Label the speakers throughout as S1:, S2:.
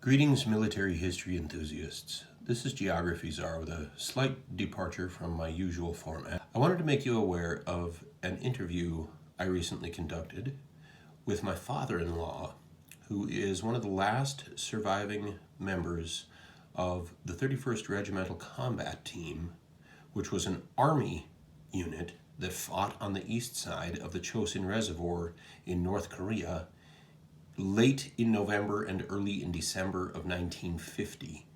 S1: Greetings, military history enthusiasts. This is Geography Czar with a slight departure from my usual format. I wanted to make you aware of an interview I recently conducted with my father-in-law, who is one of the last surviving members of the 31st Regimental Combat Team, which was an Army unit that fought on the east side of the Chosin Reservoir in North Korea late in November and early in December of 1950.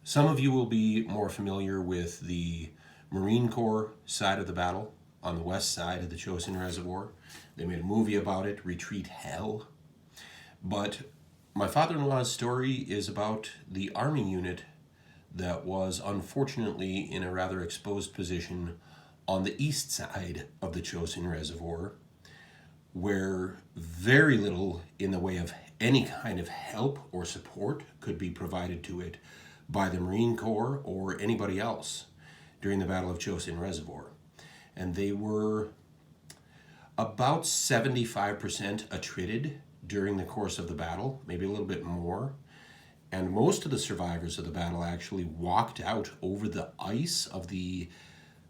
S1: Some of you will be more familiar with the Marine Corps side of the battle on the west side of the Chosin Reservoir. They made a movie about it, Retreat Hell. But my father-in-law's story is about the Army unit that was unfortunately in a rather exposed position on the east side of the Chosin Reservoir, where very little in the way of any kind of help or support could be provided to it by the Marine Corps or anybody else during the Battle of Chosin Reservoir. And they were about 75% attrited during the course of the battle, maybe a little bit more. And most of the survivors of the battle actually walked out over the ice of the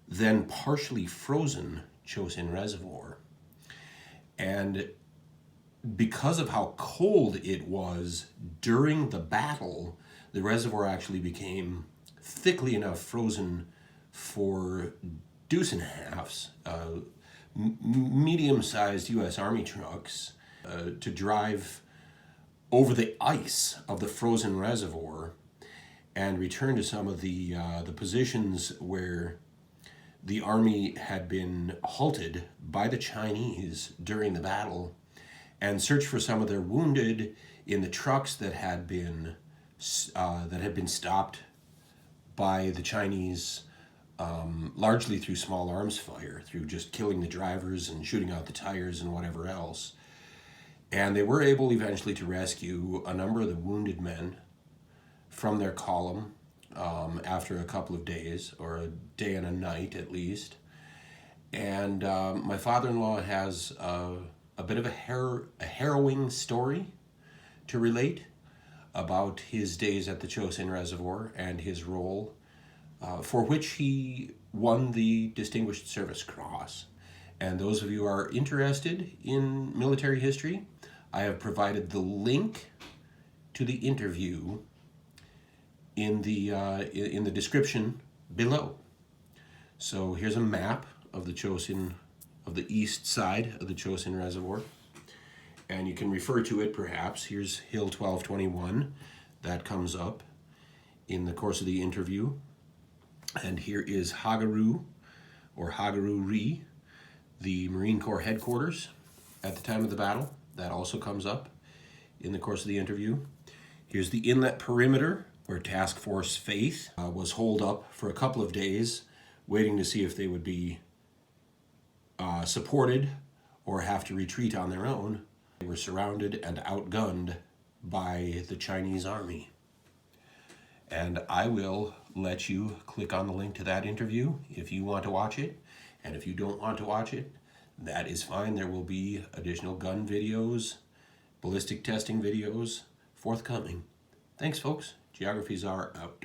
S1: then partially frozen Chosin Reservoir. And because of how cold it was during the battle, the reservoir actually became thickly enough frozen for deuce and halves, medium-sized U.S. Army trucks to drive over the ice of the frozen reservoir and return to some of the positions where the Army had been halted by the Chinese during the battle and search for some of their wounded in the trucks that had been stopped by the Chinese, largely through small arms fire, through just killing the drivers and shooting out the tires and whatever else. And they were able eventually to rescue a number of the wounded men from their column after a couple of days, or a day and a night at least. And my father-in-law has a bit of a harrowing story to relate about his days at the Chosin Reservoir and his role, for which he won the Distinguished Service Cross. And those of you who are interested in military history, I have provided the link to the interview in the description below. So here's a map of the Chosin, of the east side of the Chosin Reservoir, and you can refer to it perhaps. Here's Hill 1221, that comes up in the course of the interview, and here is Hagaru, or Hagaru-ri, the Marine Corps headquarters at the time of the battle. That also comes up in the course of the interview. Here's the inlet perimeter, where Task Force Faith was holed up for a couple of days, waiting to see if they would be supported or have to retreat on their own. They were surrounded and outgunned by the Chinese Army. And I will let you click on the link to that interview if you want to watch it. And if you don't want to watch it, that is fine. There will be additional gun videos, ballistic testing videos forthcoming. Thanks, folks. Geography Czar out.